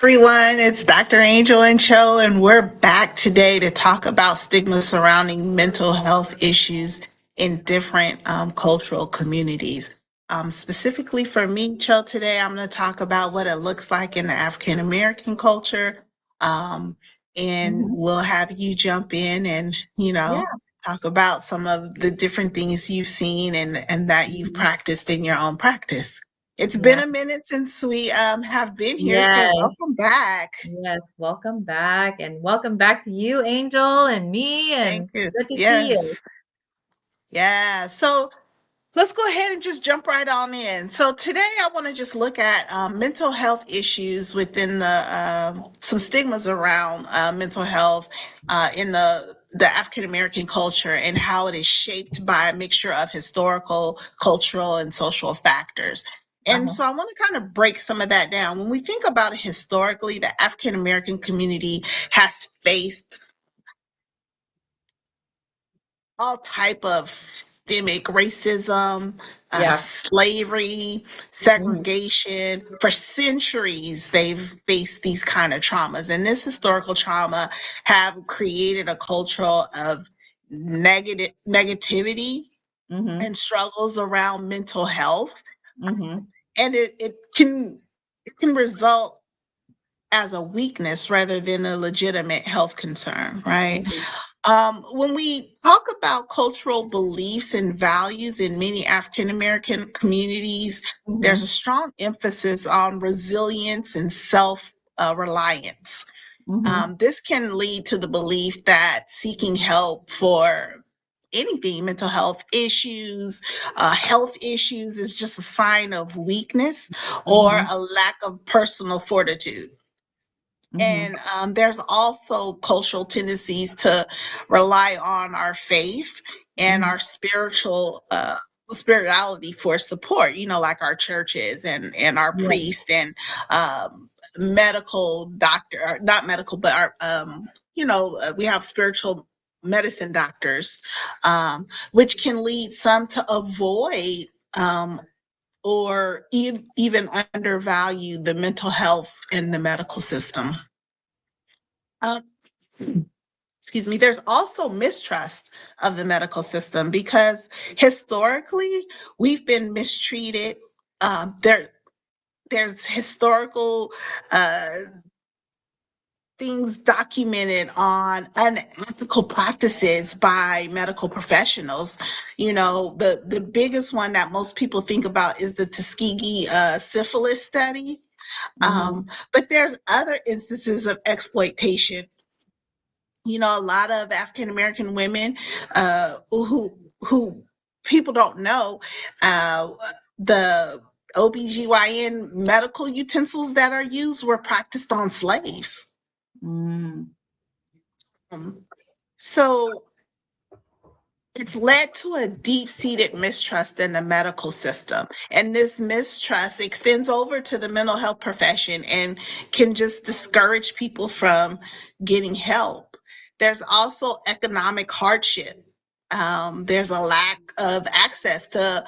Everyone, it's Dr. Angel and Cho, and we're back today to talk about stigma surrounding mental health issues in different cultural communities. Specifically for me, Cho, today I'm going to talk about what it looks like in the African American culture. Um, and Mhm. we'll have you jump in and, Yeah. talk about some of the different things you've seen and that you've Mhm. practiced in your own practice. It's been Yeah. a minute since we have been here, so Yes. welcome back. Yes. Welcome back. And welcome back to you, Angel, and me. Thank And you. good to see you. Yes. Yeah. So let's go ahead and just jump right on in. So today I want to just look at mental health issues within the some stigmas around mental health in the African American culture and how it is shaped by a mixture of historical, cultural, and social factors. And Uh-huh. so I want to kind of break some of that down. When we think about it historically, the African American community has faced all type of systemic racism, Yeah. slavery, Mhm. segregation. For centuries, they've faced these kind of traumas, and this historical trauma have created a culture of negativity Mhm. and struggles around mental health, Mhm. and it can result as a weakness rather than a legitimate health concern, right? Mhm. When we talk about cultural beliefs and values in many African American communities, there's a Mhm. strong emphasis on resilience and self reliance. Mhm. This can lead to the belief that seeking help for anything, mental health issues, is just a sign of weakness or Mhm. a lack of personal fortitude. Mhm. And there's also cultural tendencies to rely on our faith and Mhm. our spirituality for support, like our churches and our Yeah. priests and medical doctor, not medical, but our, we have spiritual medicine doctors, which can lead some to avoid or even undervalue the mental health in the medical system. Um, excuse me, there's also mistrust of the medical system because historically we've been mistreated. There's historical uh, things documented on unethical practices by medical professionals. The biggest one that most people think about is the Tuskegee syphilis study. Mhm. But there's other instances of exploitation. A lot of African American women who people don't know, the OBGYN medical utensils that are used were practiced on slaves. Mm. Um, so it's led to a deep-seated mistrust in the medical system, and this mistrust extends over to the mental health profession and can just discourage people from getting help. There's also economic hardship. There's a lack of access to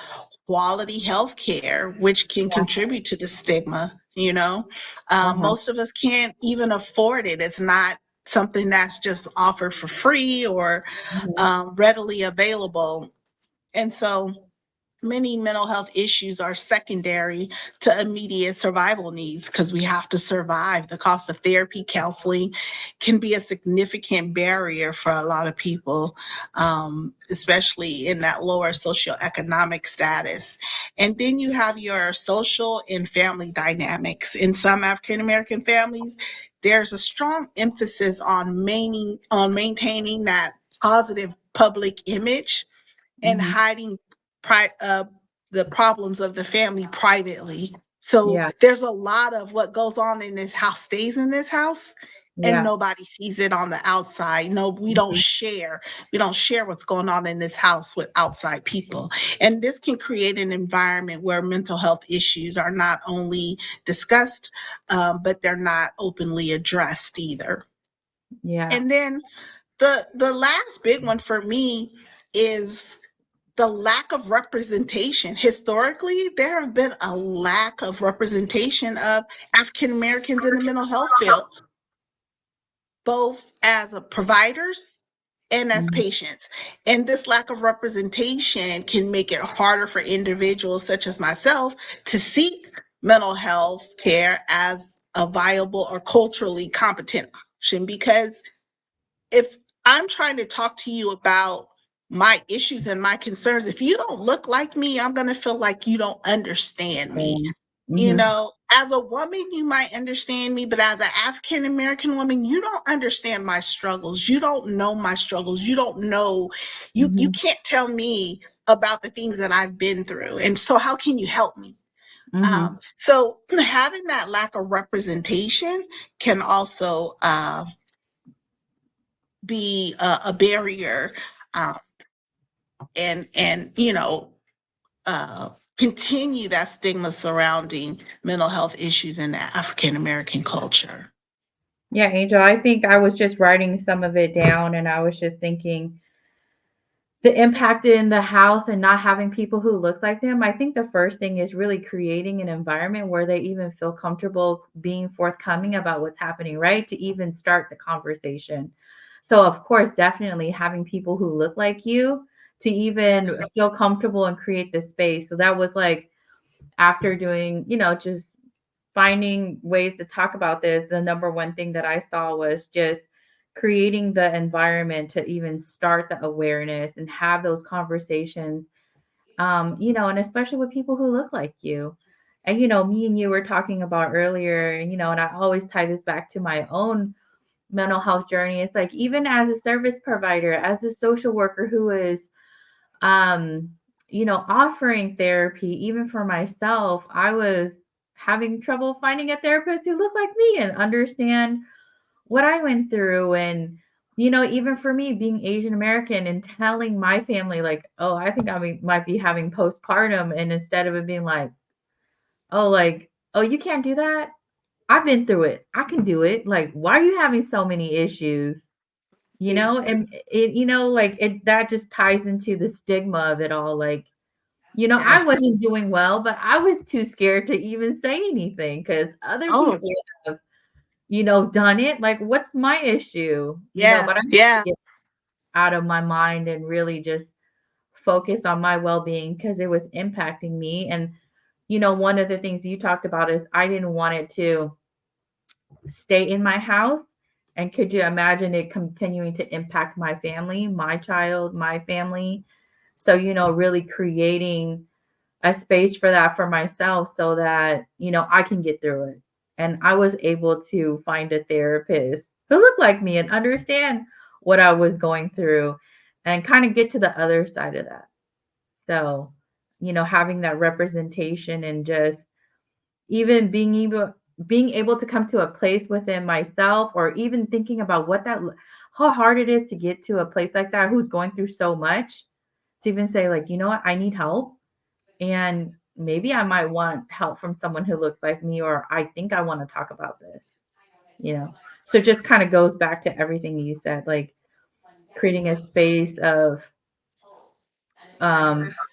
quality health care, which can Yeah. contribute to the stigma. Uh-huh. Most of us can't even afford it. It's not something that's just offered for free or Mhm. readily available. And so many mental health issues are secondary to immediate survival needs because we have to survive. The cost of therapy, counseling can be a significant barrier for a lot of people, especially in that lower socioeconomic status. And then you have your social and family dynamics. In some African American families, there's a strong emphasis on maintaining that positive public image and Mhm. hiding pri- uh, the problems of the family privately. So Yeah. there's a lot of what goes on in this house stays in this house, and Yeah. nobody sees it on the outside. No, we don't Mhm. share. We don't share what's going on in this house with outside people. And this can create an environment where mental health issues are not only discussed, but they're not openly addressed either. Yeah. And then the last big one for me is the lack of representation. Historically, there have been a lack of representation of African Americans in the mental health field, both as a providers and as Mhm. patients. And this lack of representation can make it harder for individuals such as myself to seek mental health care as a viable or culturally competent option. Because if I'm trying to talk to you about my issues and my concerns, if you don't look like me, I'm going to feel like you don't understand me. You Mhm. know, as a woman, you might understand me, but as an African American woman, you don't understand my struggles. You don't know my struggles. You don't know, you Mhm. can't tell me about the things that I've been through. And so, how can you help me? Mhm. So, having that lack of representation can also be a barrier, uh, and uh, continue that stigma surrounding mental health issues in the African American culture. Yeah, Angel, I think I was just writing some of it down and I was just thinking the impact in the house and not having people who look like them. I think the first thing is really creating an environment where they even feel comfortable being forthcoming about what's happening, right? To even start the conversation. So, of course, definitely having people who look like you to even Yes. feel comfortable and create this space. So that was like after doing, just finding ways to talk about this, the number one thing that I saw was just creating the environment to even start the awareness and have those conversations, and especially with people who look like you. And, me and you were talking about earlier, and I always tie this back to my own mental health journey. It's like, even as a service provider, as a social worker who is um, offering therapy, even for myself, I was having trouble finding a therapist who looked like me and understand what I went through. And, even for me being Asian American and telling my family, like, oh, I think might be having postpartum. And instead of it being like, oh, you can't do that. I've been through it. I can do it. Like, why are you having so many issues? And that just ties into the stigma of it all. Like, I Yes. wasn't doing well, but I was too scared to even say anything because other Oh, people have, done it. Like, what's my issue? yeah. But I had to Yeah. get out of my mind and really just focus on my well-being because it was impacting me. And, one of the things you talked about is I didn't want it to stay in my house. And could you imagine it continuing to impact my family, my child, my family? So, really creating a space for that for myself so that, I can get through it. And I was able to find a therapist who looked like me and understand what I was going through and kind of get to the other side of that. So, having that representation and just even being able to come to a place within myself or even thinking about how hard it is to get to a place like that who's going through so much to even say like, you know what, I need help and maybe I might want help from someone who looks like me, or I think I want to talk about this, you know? So it just kind of goes back to everything you said, like creating a space of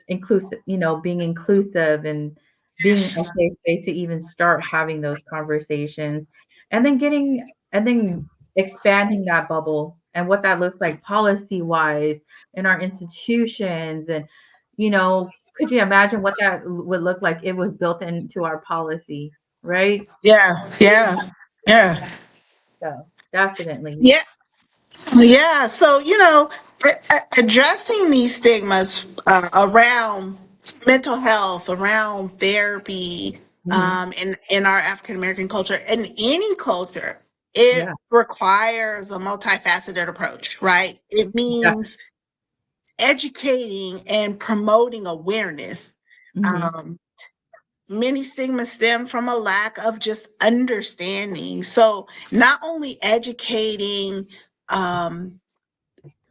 inclusive, being inclusive and being a Yes. safe space to even start having those conversations and then expanding that bubble and what that looks like policy wise in our institutions and could you imagine what that would look like if it was built into our policy, right? Yeah. Yeah. Yeah. So definitely. Yeah. Yeah. So, addressing these stigmas around mental health, around therapy, Mhm. in our African American culture, in any culture, it Yeah. requires a multifaceted approach, right? It Yeah. means educating and promoting awareness. Mhm. Um, Many stigmas stem from a lack of just understanding. So, not only educating um,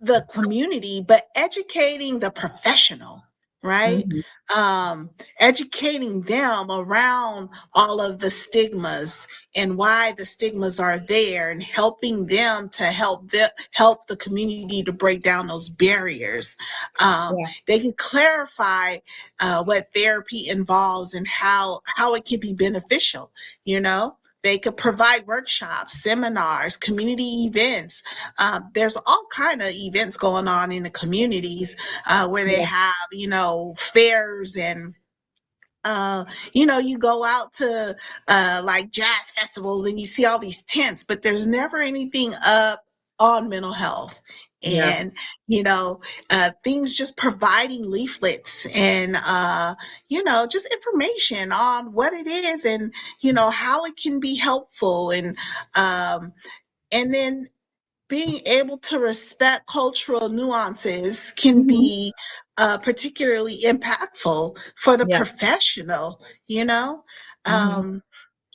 the community, but educating the professional. right? Mhm. Um, Educating them around all of the stigmas and why the stigmas are there, and helping them to help the community to break down those barriers. Yeah. They can clarify what therapy involves and how it can be beneficial. You know, they could provide workshops, seminars, community events. There's all kind of events going on in the communities where they Yeah. have, fairs and you go out to like jazz festivals and you see all these tents, but there's never anything up on mental health. Yeah. And, things just providing leaflets and, just information on what it is and, how it can be helpful. Um, and then being able to respect cultural nuances can Mhm. be particularly impactful for the Yeah. professional, you know? Mhm.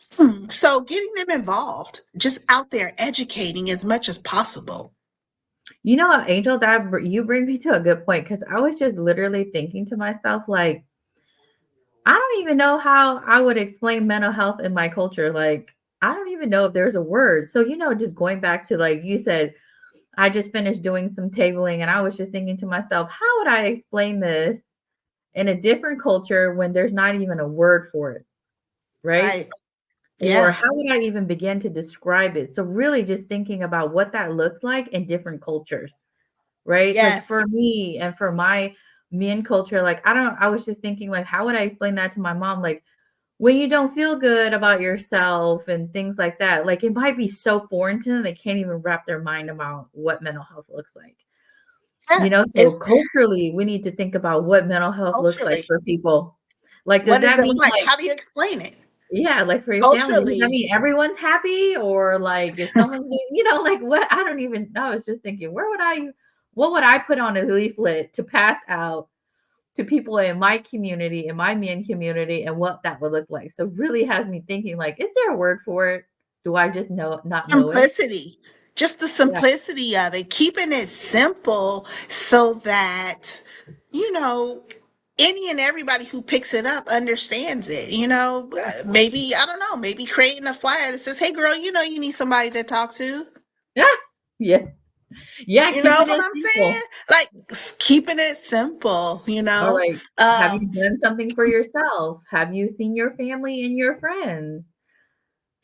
Um, so getting them involved, just out there educating as much as possible. You know what, Angel, you bring me to a good point because I was just literally thinking to myself, like, I don't even know how I would explain mental health in my culture. Like, I don't even know if there's a word. So, just going back to like you said, I just finished doing some tabling and I was just thinking to myself, how would I explain this in a different culture when there's not even a word for it, right? Right. Or Yeah. how would I even begin to describe it? So, really just thinking about what that looks like in different cultures. Right? Like, Yes. for me and for my men culture, like, I was just thinking, like, how would I explain that to my mom? Like, when you don't feel good about yourself and things like that, like, it might be so foreign to them, they can't even wrap their mind about what mental health looks like. Yeah. So It's culturally, we need to think about what mental health looks like culturally. for people. Like, does What does that it look mean, like? like How do you explain it? yeah, like, for your family, does that Culturally. mean everyone's happy? Or, like, if someone's doing like, what? I don't even I was just thinking, what would I put on a leaflet to pass out to people in my community, in my men community, and what that would look like? So, really has me thinking, like, is there a word for it? Do I just not know it? Simplicity, just the Yeah. simplicity of it, keeping it simple so that, you know, any and everybody who picks it up understands it. Maybe, I don't know, maybe creating a flyer that says, hey, girl, you need somebody to talk to. Yeah. Yeah. Yeah, You know keeping what it I'm saying? simple. Like keeping it simple, All right. Have Um, you done something for yourself? Have you seen your family and your friends?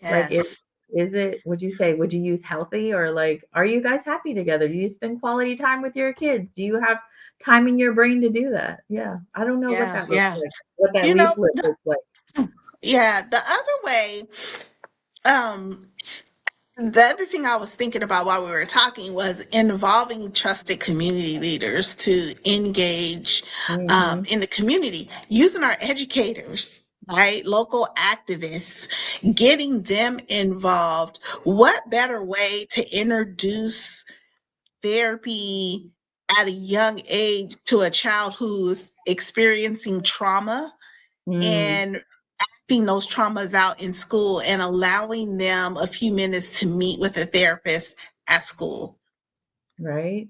Like, yes. is it would you use healthy, or, like, are you guys happy together? Do you spend quality time with your kids? Do you have time in your brain to do that? Yeah, I don't know what Yeah, that looks yeah. like, what that You know, leaflet the, looks like. yeah, the other way, um, the other thing I was thinking about while we were talking was involving trusted community leaders to engage Mhm, in the community, using our educators, right? Local activists, getting them involved. What better way to introduce therapy at a young age to a child who's experiencing trauma mm, and acting those traumas out in school and allowing them a few minutes to meet with a therapist at school? right?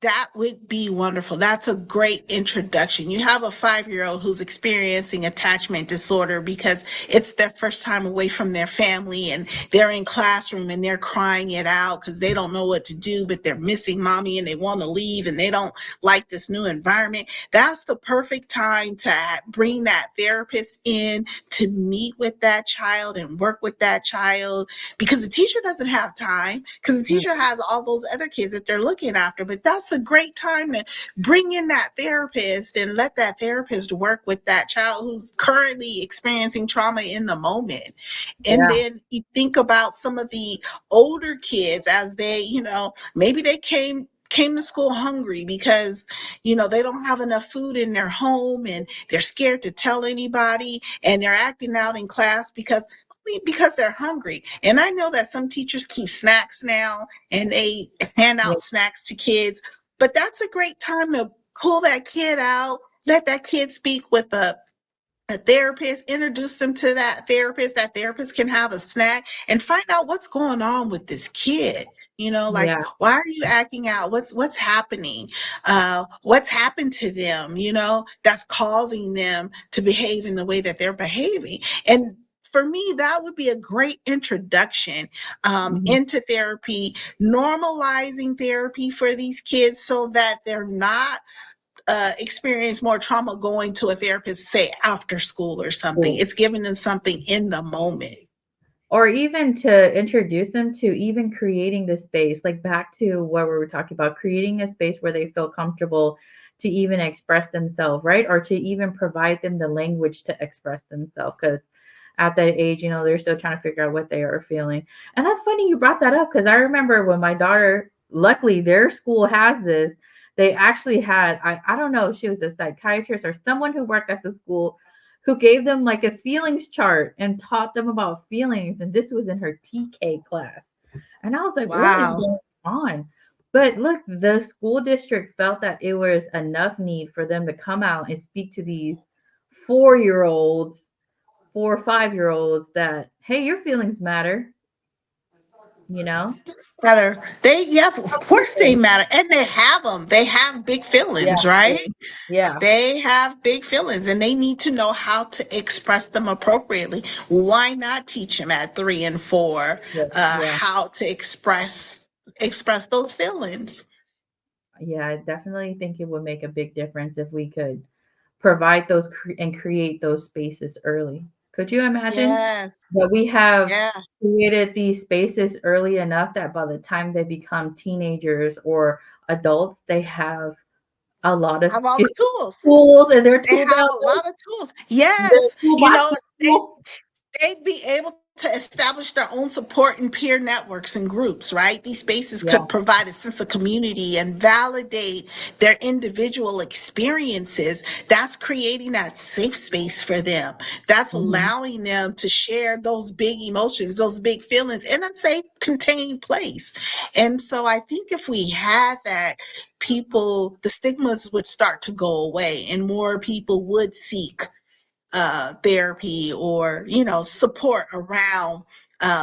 That would be wonderful. That's a great introduction. You have a 5-year-old who's experiencing attachment disorder because it's their first time away from their family and they're in classroom and they're crying it out because they don't know what to do, but they're missing mommy and they want to leave and they don't like this new environment. That's the perfect time to bring that therapist in to meet with that child and work with that child, because the teacher doesn't have time because the Mm, teacher has all those other kids that they're looking after. But that's a great time to bring in that therapist and let that therapist work with that child who's currently experiencing trauma in the moment. And yeah, then you think about some of the older kids as they, maybe they came to school hungry because they don't have enough food in their home and they're scared to tell anybody and they're acting out in class because they're hungry. And I know that some teachers keep snacks now and they hand yeah, out snacks to kids, but that's a great time to pull that kid out, let that kid speak with a therapist, introduce them to that therapist. That therapist can have a snack and find out what's going on with this kid. Like, Yeah. why are you acting out? What's happening? What's happened to them, that's causing them to behave in the way that they're behaving. And for me, that would be a great introduction Mhm. into therapy, normalizing therapy for these kids so that they're not experience more trauma going to a therapist, say after school or something. Cool. It's giving them something in the moment. Or even to introduce them to even creating the space, like back to what we were talking about, creating a space where they feel comfortable to even express themselves, right? Or to even provide them the language to express themselves. Because at that age, they're still trying to figure out what they are feeling. And that's funny you brought that up because I remember when my daughter, luckily, their school has this. They actually had, I don't know if she was a psychiatrist or someone who worked at the school who gave them like a feelings chart and taught them about feelings. And this was in her TK class. And I was like, what is Wow. going on? But look, the school district felt that it was enough need for them to come out and speak to these 4-year olds, 4 or 5-year olds that, hey, your feelings matter, you know? Matter. Yeah, of How course they people. matter. And they have them. They have big Yeah. feelings, right? Yeah. They have big feelings and they need to know how to express them appropriately. Why not teach them at 3 and 4 Yeah. Yeah. how to express those feelings? Yeah. I definitely think it would make a big difference if we could provide those and create those spaces early. Could you imagine Yes. that we have Yeah. created these spaces early enough that by the time they become teenagers or adults, they have a lot of Have all the tools. tools in their They tool have belt, a lot of tools. their Yes. toolbox is They full. they'd be able to establish their own support and peer networks and groups, right? These spaces Yeah. could provide a sense of community and validate their individual experiences. That's creating that safe space for them. That's Mhm. allowing them to share those big emotions, those big feelings in a safe, contained place. And so I think if we had that, the stigmas would start to go away and more people would seek therapy or support around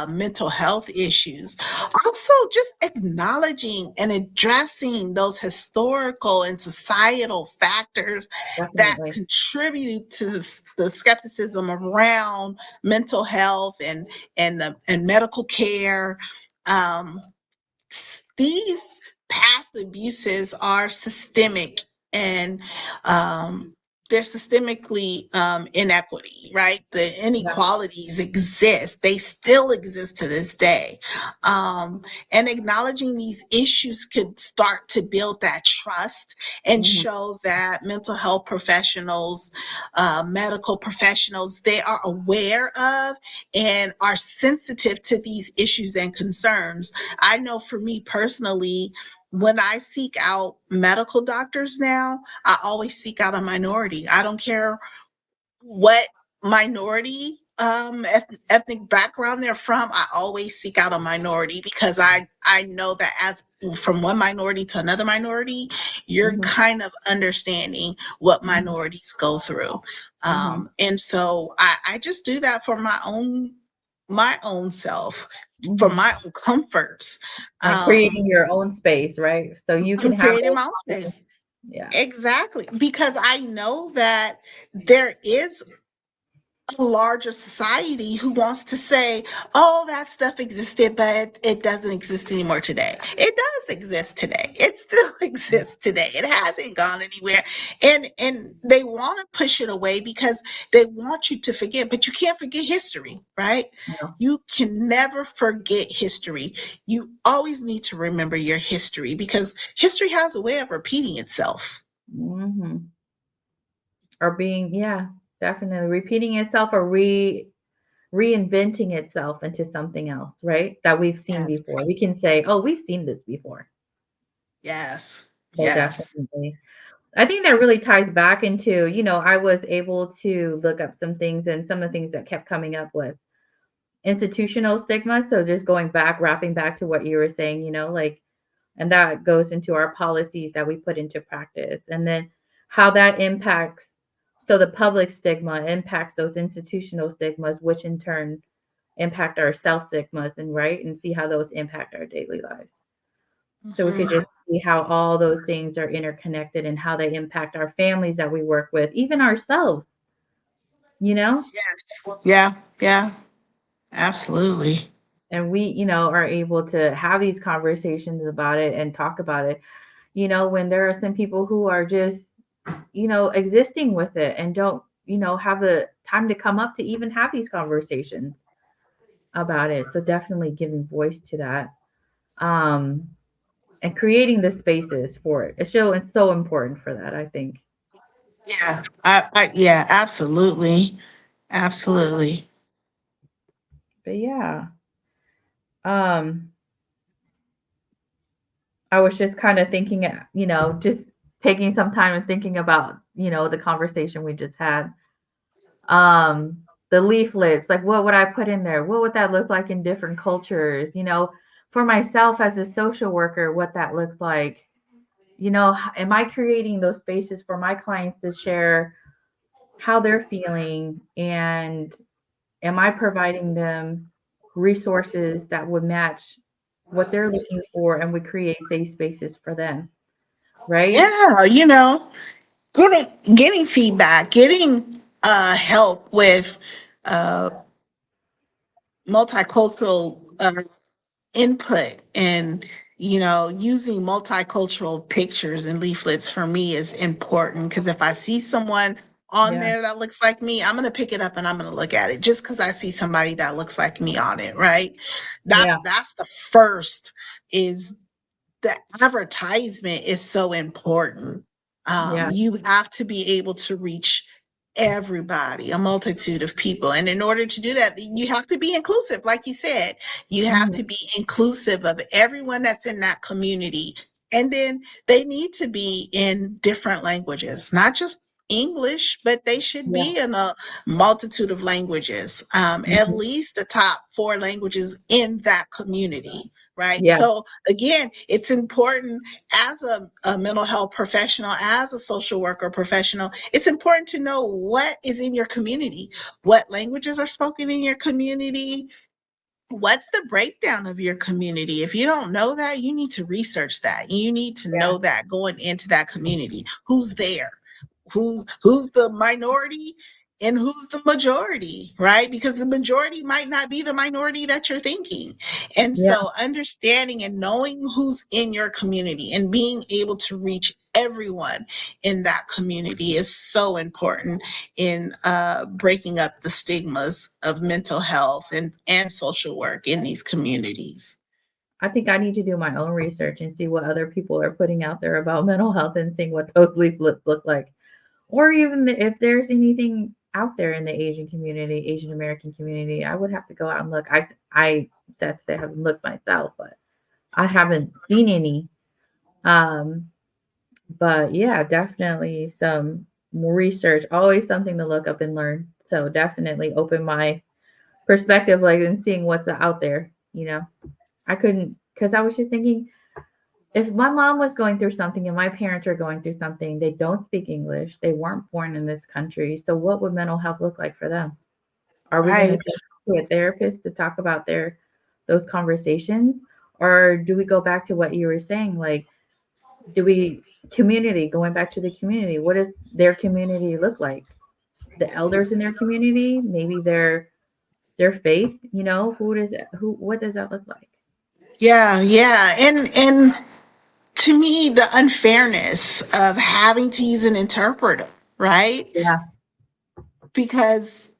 mental health issues. Also, just acknowledging and addressing those historical and societal factors that Definitely. contribute to the skepticism around mental health and medical care. Um, these past abuses are systemic and um, they're systemically inequity, right? The Yeah. inequalities exist. They still exist to this day. And acknowledging these issues could start to build that trust and Mhm. show that mental health professionals, medical professionals, they are aware of and are sensitive to these issues and concerns. I know for me personally, when I seek out medical doctors now, I always seek out a minority. I don't care what minority ethnic background they're from. I always seek out a minority because I know that as from one minority to another minority, you're Mhm. kind of understanding what Mhm. minorities go through. Mhm. And so I just do that for my own self, for Mhm. my own comforts. And creating your own space, right? So you can I'm have creating those my own conversations. space. Yeah. Exactly. Because I know that there is a larger society who wants to say, oh, that stuff existed, but it doesn't exist anymore today. It does exist today. It still exists today. It hasn't gone anywhere. And they want to push it away because they want you to forget, but you can't forget history, right? No. You can never forget history. You always need to remember your history because history has a way of repeating itself. Mhm. Or being, yeah, definitely repeating itself or reinventing itself into something else, right? That we've seen Yes. before. We can say, "Oh, we've seen this before." Yes. So Yes. definitely. I think that really ties back into, I was able to look up some things and some of the things that kept coming up was institutional stigma. So just going back, wrapping back to what you were saying, like, and that goes into our policies that we put into practice. And then how that impacts, so the public stigma impacts those institutional stigmas, which in turn impact our self stigmas and right and see how those impact our daily lives. So we could Mhm. just see how all those things are interconnected and how they impact our families that we work with, even ourselves, you know? Yes. Yeah. Yeah. Absolutely. And we, are able to have these conversations about it and talk about it, when there are some people who are just, existing with it and don't, have the time to come up to even have these conversations about it. So definitely giving voice to that. Um, and creating the spaces for it. It's so important for that, I think. Yeah. Yeah, absolutely. Absolutely. But yeah, um, I was just kind of thinking, just taking some time and thinking about, the conversation we just had. The leaflets, like what would I put in there? What would that look like in different cultures? For myself as a social worker, what that looks like. Am I creating those spaces for my clients to share how they're feeling, and am I providing them resources that would match what they're looking for and would create safe spaces for them, right? Yeah, getting feedback, getting help with uh multicultural input, and using multicultural pictures and leaflets for me is important, because if I see someone on Yeah, there that looks like me, I'm going to pick it up and I'm going to look at it just because I see somebody that looks like me on it, right? that's yeah, that's the first. Is the advertisement is so important. yeah, You have to be able to reach everybody, a multitude of people. And in order to do that, you have to be inclusive. Like you said, you have mhm, to be inclusive of everyone that's in that community. And then they need to be in different languages, not just English, but they should yeah, be in a multitude of languages, at mhm, least the top four languages in that community, right? yeah, So again, it's important as a mental health professional, as a social worker professional, it's important to know what is in your community, what languages are spoken in your community, what's the breakdown of your community. If you don't know that, you need to research that. You need to yeah, know that going into that community, who's there, who's the minority and who's the majority, right? Because the majority might not be the minority that you're thinking. And yeah. so understanding and knowing who's in your community and being able to reach everyone in that community is so important in breaking up the stigmas of mental health and social work in these communities. I think I need to do my own research and see what other people are putting out there about mental health and seeing what those leaflets look like. Or even if there's anything out there in the Asian community, Asian American community, I would have to go out and look. I sad to say I haven't looked myself, but I haven't seen any. Um, but yeah, definitely some more research, always something to look up and learn. So definitely open my perspective, like and seeing what's out there. I couldn't because I was just thinking if my mom was going through something and my parents are going through something, they don't speak English, they weren't born in this country. So what would mental health look like for them? Are we going to Right. send them to a therapist to talk about those conversations? Or do we go back to what you were saying? Like, do we community, going back to the community, what does their community look like? The elders in their community, maybe their faith, what does that look like? Yeah, yeah. And to me, the unfairness of having to use an interpreter, right? Yeah. Because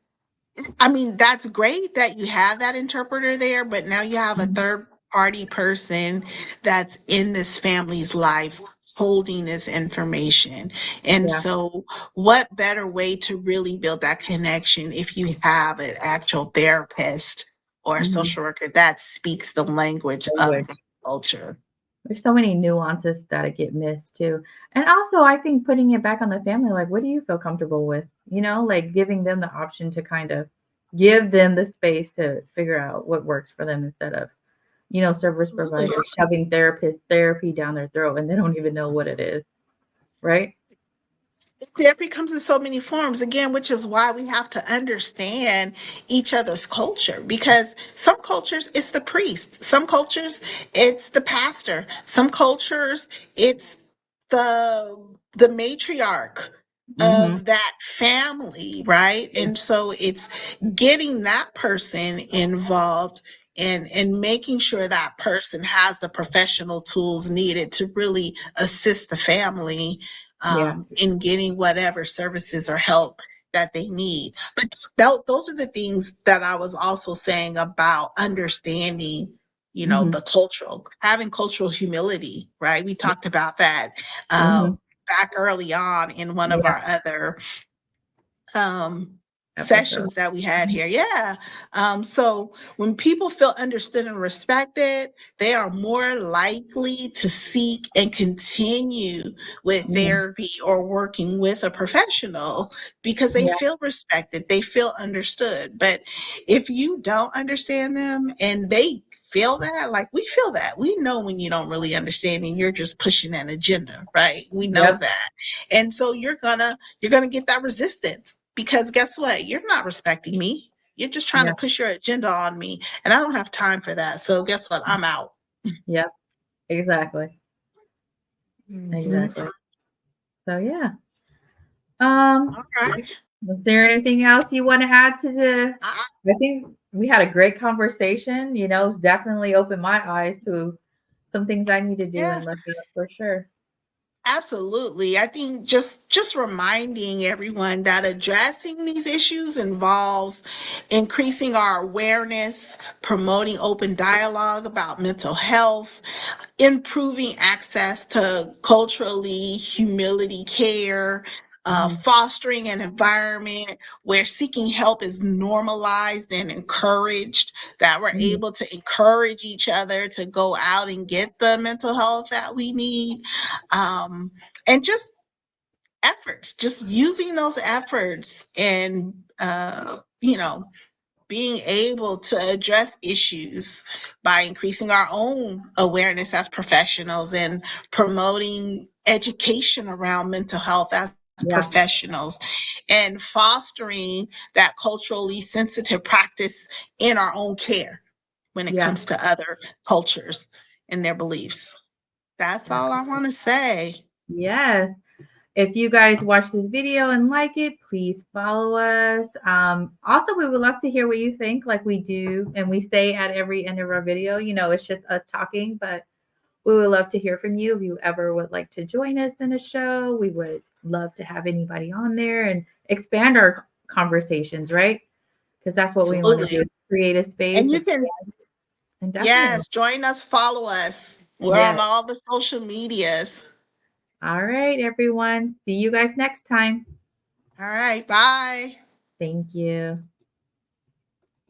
I mean, that's great that you have that interpreter there, but now you have a Mhm. third party person that's in this family's life holding this information. And Yeah. so, what better way to really build that connection if you have an actual therapist or a Mhm. social worker that speaks the language of the Language. culture? There's so many nuances that get missed too. And also, I think putting it back on the family, like, what do you feel comfortable with? Like giving them the option to kind of give them the space to figure out what works for them instead of, service Absolutely. providers shoving therapy down their throat and they don't even know what it is, right? Therapy comes in so many forms, again, which is why we have to understand each other's culture, because some cultures it's the priest, some cultures it's the pastor, some cultures it's the the matriarch Mhm. of that family, right? Yeah. And so it's getting that person involved and making sure that person has the professional tools needed to really assist the family Yeah. in getting whatever services or help that they need. But those are the things that I was also saying about understanding, Mhm. the cultural, having cultural humility, right? We talked about that Mhm. back early on in one of Yeah. our other um Episode. sessions that we had Mhm. here. Yeah. So when people feel understood and respected, they are more likely to seek and continue with Mhm. therapy or working with a professional because they Yeah. feel respected, they feel understood. But if you don't understand them and they feel that, like we feel that, we know when you don't really understand and you're just pushing an agenda, right? We know Yep. that. And so you're gonna get that resistance because guess what? You're not respecting me. You're just trying Yeah. to push your agenda on me, and I don't have time for that. So guess what? I'm out. Yep. Exactly. Mhm. Exactly. So yeah. Um, All right. is there anything else you want to add to the I, I think we had a great conversation, it's definitely opened my eyes to some things I need to do yeah, and look at for sure. absolutely. I think just reminding everyone that addressing these issues involves increasing our awareness, promoting open dialogue about mental health, improving access to culturally humility care, Mhm. fostering an environment where seeking help is normalized and encouraged, that we're Mhm. able to encourage each other to go out and get the mental health that we need. Um, and just efforts, just using those efforts and, being able to address issues by increasing our own awareness as professionals and promoting education around mental health as Yeah. professionals and fostering that culturally sensitive practice in our own care when it Yeah. comes to other cultures and their beliefs. That's all I Definitely. want to say. Yes. If you guys watch this video and like it, please follow us. Also, we would love to hear what you think, like we do, and we say at every end of our video. It's just us talking, but we would love to hear from you. If you ever would like to join us in a show, we would love to have anybody on there and expand our conversations, right? Because that's what we want to do: Absolutely. is create a And space, you can, expand, and definitely, yes, join us, follow us. We're yes. on all the social medias. All right, everyone. See you guys next time. All right, bye. Thank you.